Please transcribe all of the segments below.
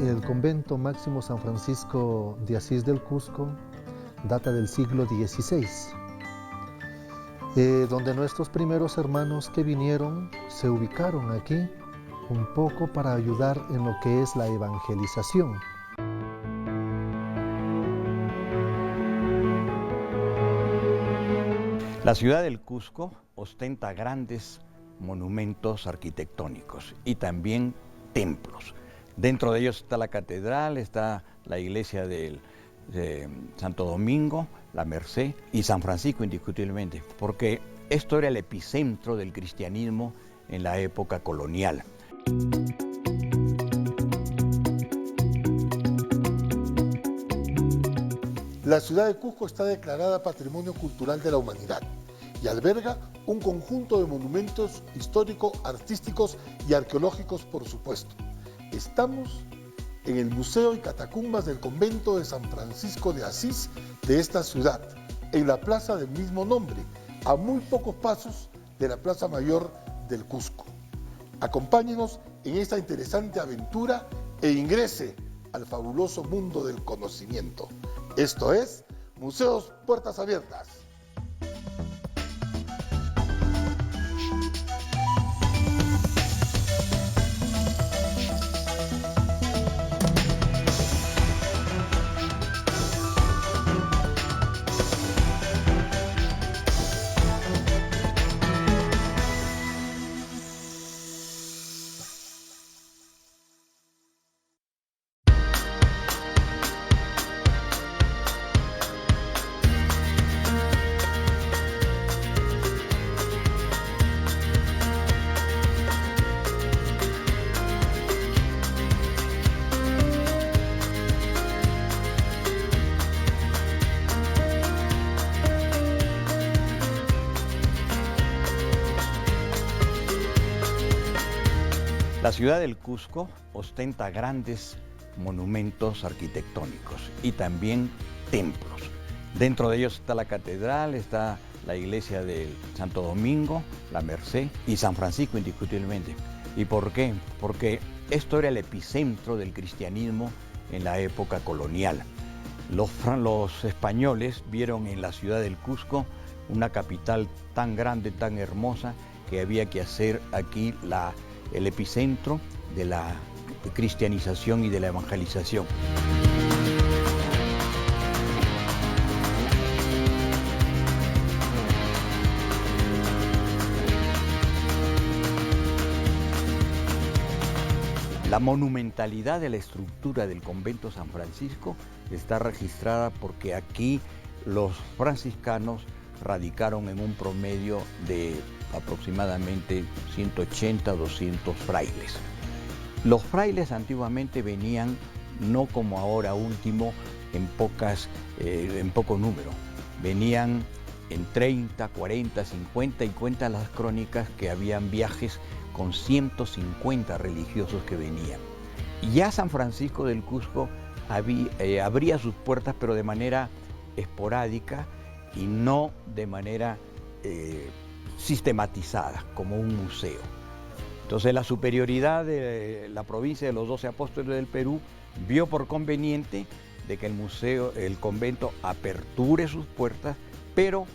El convento Máximo San Francisco de Asís del Cusco data del siglo XVI, donde nuestros primeros hermanos que vinieron se ubicaron aquí un poco para ayudar en lo que es la evangelización. La ciudad del Cusco ostenta grandes monumentos arquitectónicos y también templos. Dentro de ellos está la catedral, está la iglesia de Santo Domingo, la Merced y San Francisco indiscutiblemente, porque esto era el epicentro del cristianismo en la época colonial. La ciudad de Cusco está declarada Patrimonio Cultural de la Humanidad y alberga un conjunto de monumentos históricos, artísticos y arqueológicos, por supuesto. Estamos en el Museo y Catacumbas del Convento de San Francisco de Asís de esta ciudad, en la plaza del mismo nombre, a muy pocos pasos de la Plaza Mayor del Cusco. Acompáñenos en esta interesante aventura e ingrese al fabuloso mundo del conocimiento. Esto es Museos Puertas Abiertas. La ciudad del Cusco ostenta grandes monumentos arquitectónicos y también templos. Dentro de ellos está la catedral, está la iglesia de Santo Domingo, la Merced y San Francisco indiscutiblemente. ¿Y por qué? Porque esto era el epicentro del cristianismo en la época colonial. Los españoles vieron en la ciudad del Cusco una capital tan grande, tan hermosa, que había que hacer aquí el epicentro de la cristianización y de la evangelización. La monumentalidad de la estructura del convento San Francisco está registrada porque aquí los franciscanos radicaron en un promedio de aproximadamente 180 a 200 frailes. Los frailes antiguamente venían no como ahora último en poco número, venían en 30, 40, 50 y cuentan las crónicas que habían viajes con 150 religiosos que venían. Ya San Francisco del Cusco abría sus puertas, pero de manera esporádica y no de manera sistematizada, como un museo. Entonces la superioridad de la provincia de los 12 Apóstoles del Perú vio por conveniente de que el convento aperture sus puertas, pero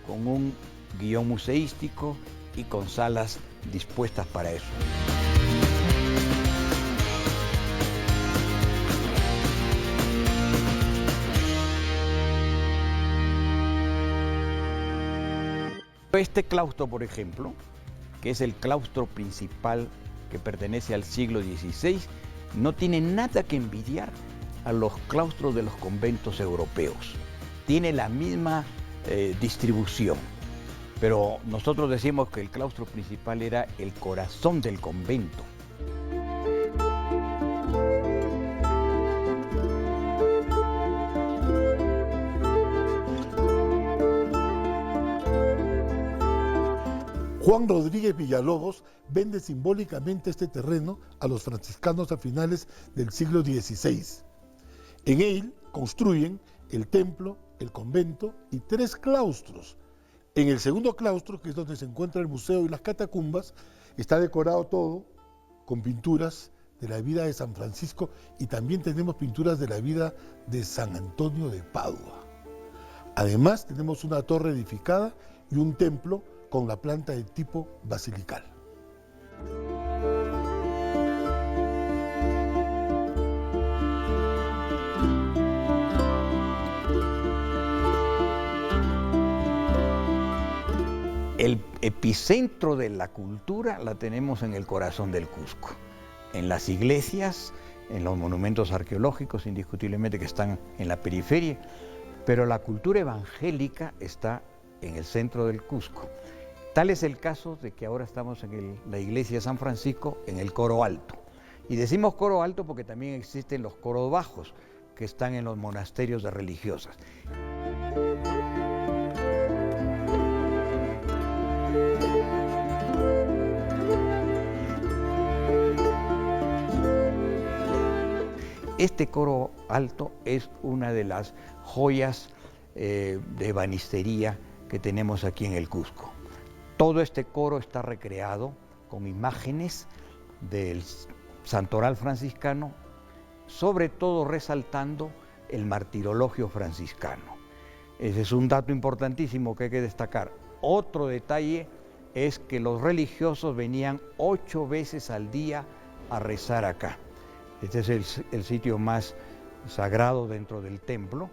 con un guión museístico y con salas dispuestas para eso. Este claustro, por ejemplo, que es el claustro principal que pertenece al siglo XVI, no tiene nada que envidiar a los claustros de los conventos europeos. Tiene la misma distribución, pero nosotros decimos que el claustro principal era el corazón del convento. Juan Rodríguez Villalobos vende simbólicamente este terreno a los franciscanos a finales del siglo XVI. En él construyen el templo, el convento y 3 claustros. En el segundo claustro, que es donde se encuentra el museo y las catacumbas, está decorado todo con pinturas de la vida de San Francisco y también tenemos pinturas de la vida de San Antonio de Padua. Además tenemos una torre edificada y un templo con la planta de tipo basilical. El epicentro de la cultura la tenemos en el corazón del Cusco, en las iglesias, en los monumentos arqueológicos, indiscutiblemente que están en la periferia, pero la cultura evangélica está en el centro del Cusco. Tal es el caso de que ahora estamos en la iglesia de San Francisco, en el coro alto. Y decimos coro alto porque también existen los coros bajos, que están en los monasterios de religiosas. Este coro alto es una de las joyas de ebanistería que tenemos aquí en el Cusco. Todo este coro está recreado con imágenes del santoral franciscano, sobre todo resaltando el martirologio franciscano. Ese es un dato importantísimo que hay que destacar. Otro detalle es que los religiosos venían 8 veces al día a rezar acá. Este es el sitio más sagrado dentro del templo.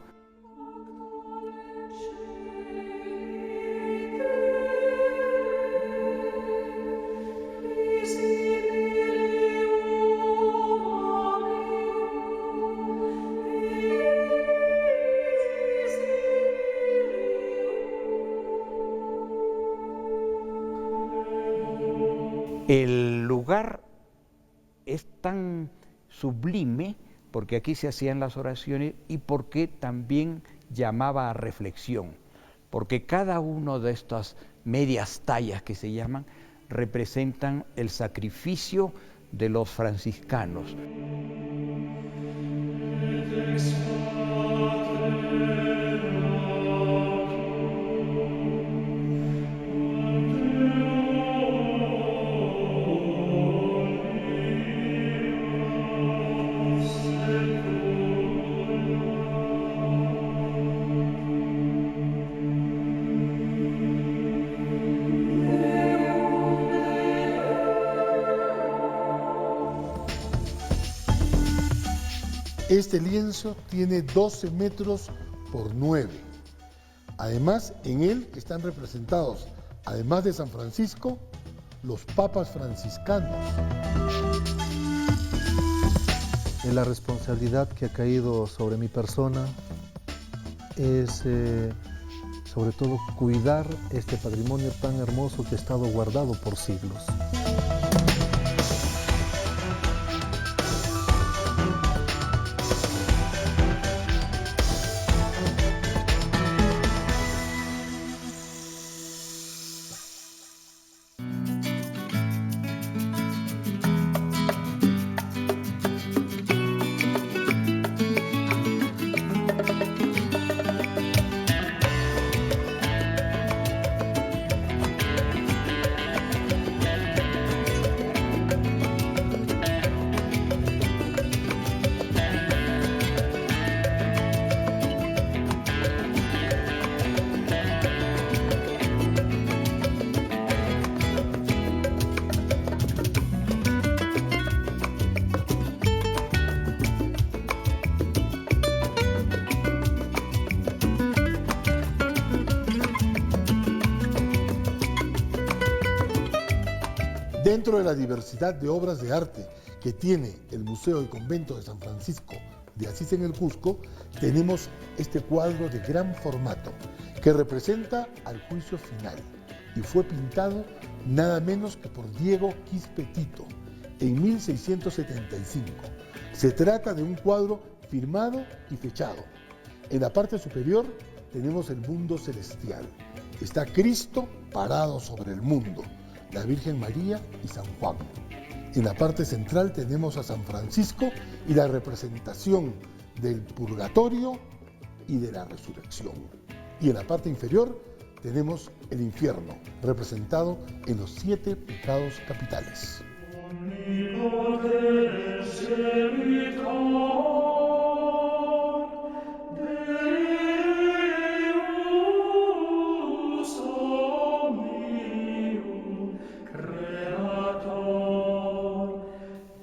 El lugar es tan sublime porque aquí se hacían las oraciones y porque también llamaba a reflexión, porque cada uno de estas medias tallas que se llaman representan el sacrificio de los franciscanos. Este lienzo tiene 12 metros por 9. Además, en él están representados, además de San Francisco, los papas franciscanos. La responsabilidad que ha caído sobre mi persona es sobre todo cuidar este patrimonio tan hermoso que ha estado guardado por siglos. Dentro de la diversidad de obras de arte que tiene el Museo y Convento de San Francisco de Asís en el Cusco, tenemos este cuadro de gran formato que representa al juicio final y fue pintado nada menos que por Diego Quispetito en 1675. Se trata de un cuadro firmado y fechado. En la parte superior tenemos el mundo celestial. Está Cristo parado sobre el mundo, la Virgen María y San Juan. En la parte central tenemos a San Francisco y la representación del purgatorio y de la resurrección. Y en la parte inferior tenemos el infierno, representado en los 7 pecados capitales.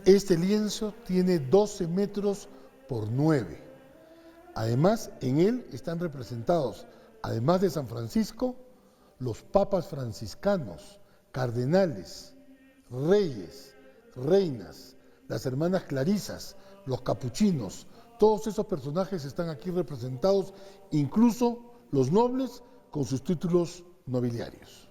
Este lienzo tiene 12 metros por 9. Además, en él están representados, además de San Francisco, los papas franciscanos, cardenales, reyes, reinas, las hermanas clarisas, los capuchinos. Todos esos personajes están aquí representados, incluso los nobles con sus títulos nobiliarios.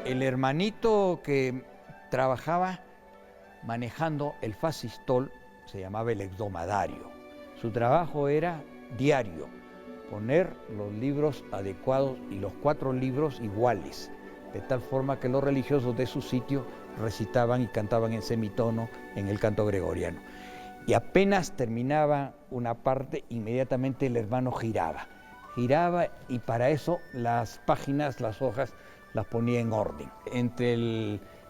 El hermanito que trabajaba manejando el facistol se llamaba el hebdomadario. Su trabajo era diario, poner los libros adecuados y los 4 libros iguales, de tal forma que los religiosos de su sitio recitaban y cantaban en semitono en el canto gregoriano. Y apenas terminaba una parte, inmediatamente el hermano giraba y para eso las páginas, las hojas, las ponía en orden. Entre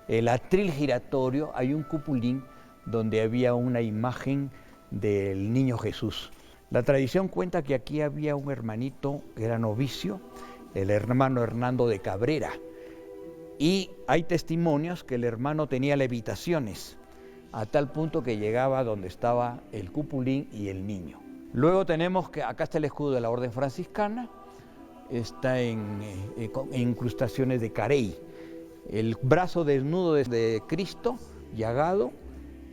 el atril giratorio hay un cupulín donde había una imagen del niño Jesús. La tradición cuenta que aquí había un hermanito que era novicio, el hermano Hernando de Cabrera, y hay testimonios que el hermano tenía levitaciones, a tal punto que llegaba donde estaba el cupulín y el niño. Luego tenemos que acá está el escudo de la Orden Franciscana, está en incrustaciones de carey, el brazo desnudo de Cristo, llagado,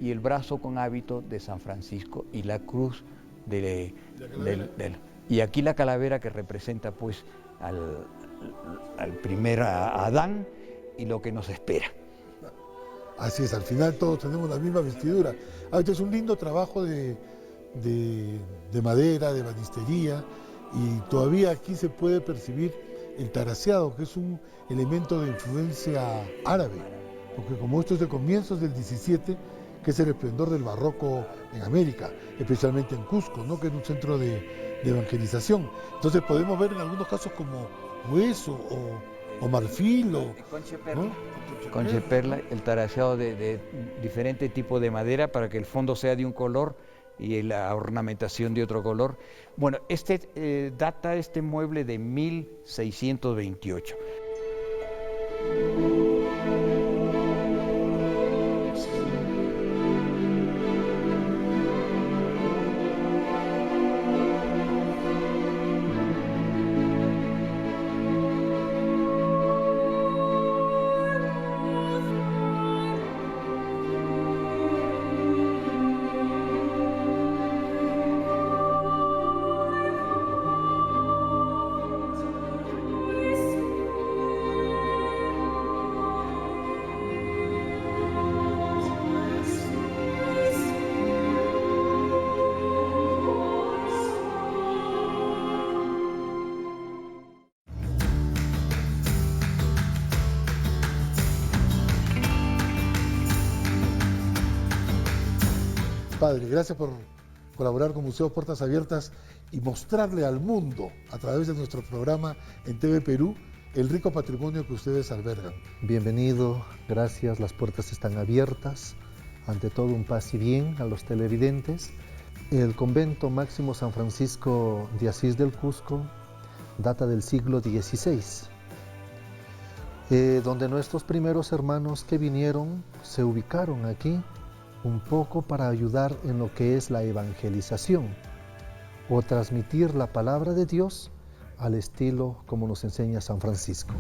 y el brazo con hábito de San Francisco y la cruz y aquí la calavera que representa pues al primer Adán y lo que nos espera. Así es, al final todos tenemos la misma vestidura. Este es un lindo trabajo de madera, de ebanistería, y todavía aquí se puede percibir el taraseado, que es un elemento de influencia árabe, porque como esto es de comienzos del 17, que es el esplendor del barroco en América, especialmente en Cusco, ¿no? Que es un centro de evangelización. Entonces podemos ver en algunos casos como hueso o marfil Concheperla. ¿no? Concheperla, el taraseado de diferente tipo de madera para que el fondo sea de un color y la ornamentación de otro color. Bueno, data este mueble de 1628. Padre, gracias por colaborar con Museos Puertas Abiertas y mostrarle al mundo, a través de nuestro programa en TV Perú, el rico patrimonio que ustedes albergan. Bienvenido, gracias, las puertas están abiertas. Ante todo, un paz y bien a los televidentes. El convento Máximo San Francisco de Asís del Cusco data del siglo XVI, donde nuestros primeros hermanos que vinieron se ubicaron aquí un poco para ayudar en lo que es la evangelización o transmitir la palabra de Dios al estilo como nos enseña San Francisco.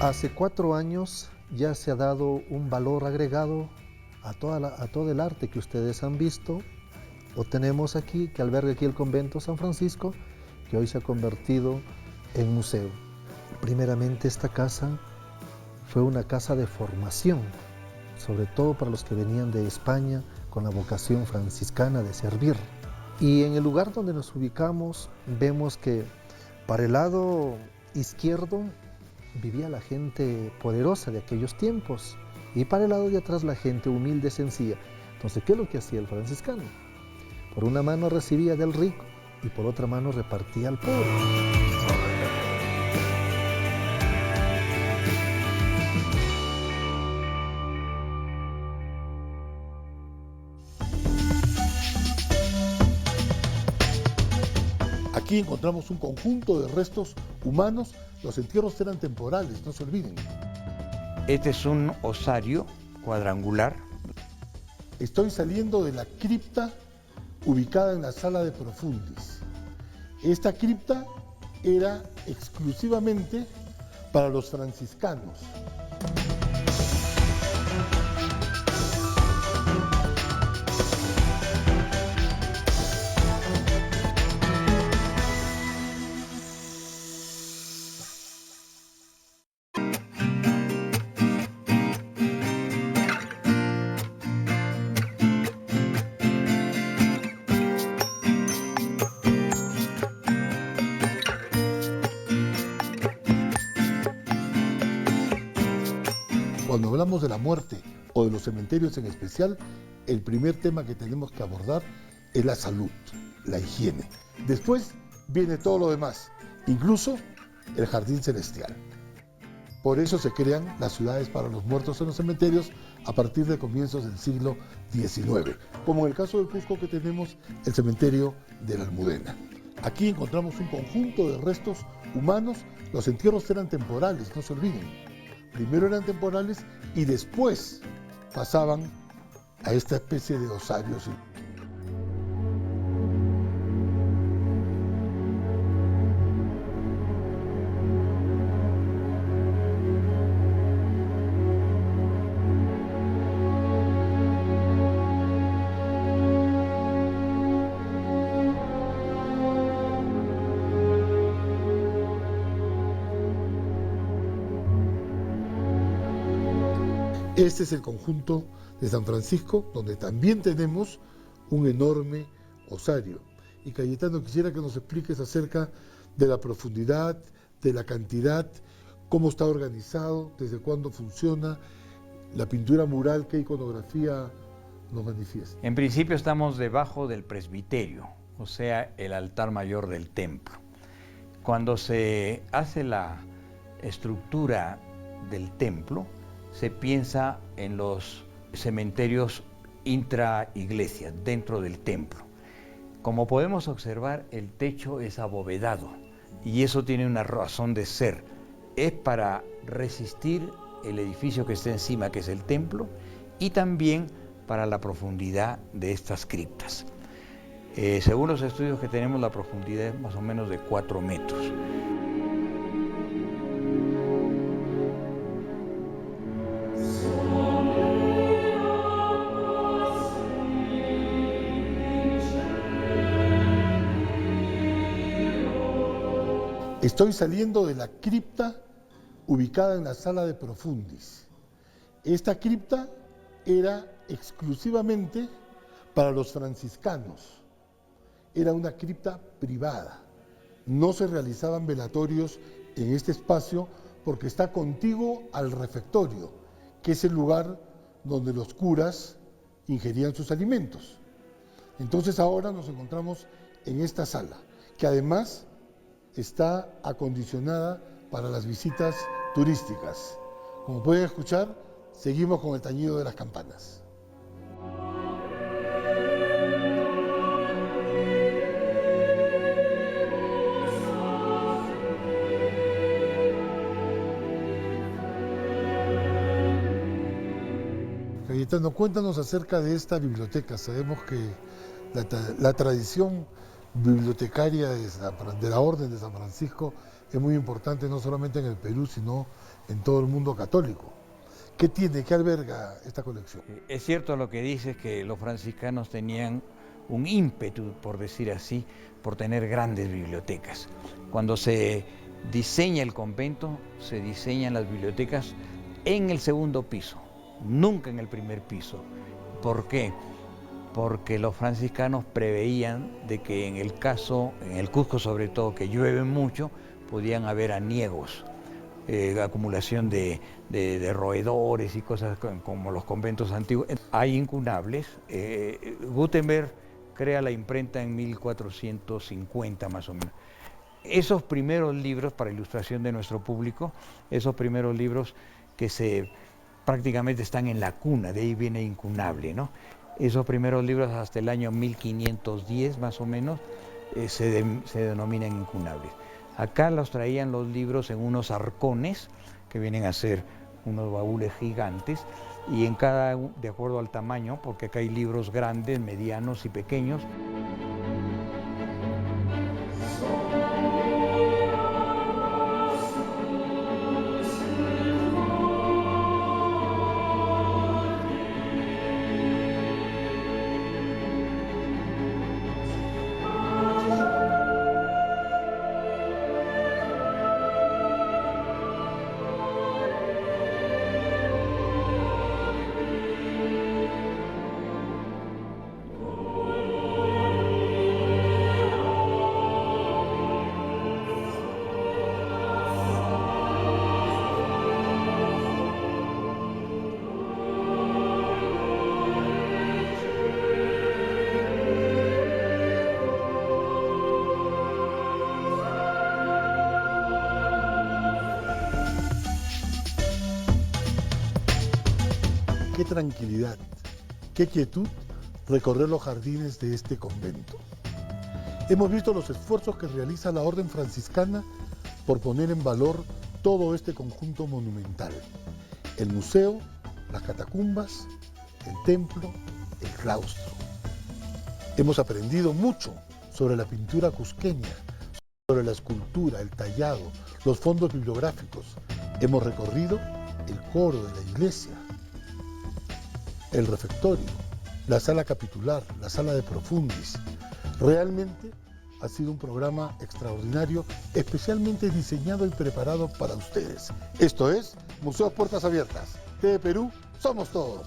Hace 4 años ya se ha dado un valor agregado a todo el arte que ustedes han visto o tenemos aquí, que alberga aquí el convento San Francisco, que hoy se ha convertido en museo. Primeramente esta casa fue una casa de formación, sobre todo para los que venían de España con la vocación franciscana de servir. Y en el lugar donde nos ubicamos vemos que para el lado izquierdo vivía la gente poderosa de aquellos tiempos y para el lado de atrás la gente humilde, sencilla. Entonces, ¿qué es lo que hacía el franciscano? Por una mano recibía del rico y por otra mano repartía al pobre. Aquí encontramos un conjunto de restos humanos. Los entierros eran temporales, no se olviden. Este es un osario cuadrangular. Estoy saliendo de la cripta ubicada en la sala de Profundis. Esta cripta era exclusivamente para los franciscanos. Cuando hablamos de la muerte o de los cementerios en especial, el primer tema que tenemos que abordar es la salud, la higiene. Después viene todo lo demás, incluso el jardín celestial. Por eso se crean las ciudades para los muertos en los cementerios a partir de comienzos del siglo XIX, como en el caso del Cusco que tenemos el cementerio de la Almudena. Aquí encontramos un conjunto de restos humanos. Los entierros eran temporales, no se olviden. Primero eran temporales y después pasaban a esta especie de osarios. Este es el conjunto de San Francisco, donde también tenemos un enorme osario. Y Cayetano, quisiera que nos expliques acerca de la profundidad, de la cantidad, cómo está organizado, desde cuándo funciona, la pintura mural, qué iconografía nos manifiesta. En principio estamos debajo del presbiterio, o sea, el altar mayor del templo. Cuando se hace la estructura del templo, se piensa en los cementerios intra-iglesia, dentro del templo. Como podemos observar, el techo es abovedado y eso tiene una razón de ser. Es para resistir el edificio que está encima, que es el templo, y también para la profundidad de estas criptas. Según los estudios que tenemos, la profundidad es más o menos de 4 metros. Estoy saliendo de la cripta ubicada en la sala de Profundis. Esta cripta era exclusivamente para los franciscanos. Era una cripta privada. No se realizaban velatorios en este espacio porque está contiguo al refectorio, que es el lugar donde los curas ingerían sus alimentos. Entonces ahora nos encontramos en esta sala, que además está acondicionada para las visitas turísticas. Como pueden escuchar, seguimos con el tañido de las campanas. Cayetano, cuéntanos acerca de esta biblioteca. Sabemos que la tradición bibliotecaria de la Orden de San Francisco es muy importante no solamente en el Perú, sino en todo el mundo católico. ¿Qué tiene, qué alberga esta colección? Es cierto lo que dices, que los franciscanos tenían un ímpetu, por decir así, por tener grandes bibliotecas. Cuando se diseña el convento, se diseñan las bibliotecas en el segundo piso, nunca en el primer piso. ¿Por qué? Porque los franciscanos preveían de que en el Cusco sobre todo, que llueve mucho, podían haber aniegos, acumulación de roedores y cosas como los conventos antiguos. Hay incunables. Gutenberg crea la imprenta en 1450 más o menos. Esos primeros libros, para ilustración de nuestro público, esos primeros libros que prácticamente están en la cuna, de ahí viene incunable, ¿no? Esos primeros libros hasta el año 1510 más o menos se denominan incunables. Acá los traían los libros en unos arcones, que vienen a ser unos baúles gigantes, y de acuerdo al tamaño, porque acá hay libros grandes, medianos y pequeños. Qué tranquilidad, qué quietud recorrer los jardines de este convento. Hemos visto los esfuerzos que realiza la Orden Franciscana por poner en valor todo este conjunto monumental. El museo, las catacumbas, el templo, el claustro. Hemos aprendido mucho sobre la pintura cusqueña, sobre la escultura, el tallado, los fondos bibliográficos. Hemos recorrido el coro de la iglesia, el refectorio, la sala capitular, la sala de profundis. Realmente ha sido un programa extraordinario, especialmente diseñado y preparado para ustedes. Esto es Museos Puertas Abiertas. TV Perú, somos todos.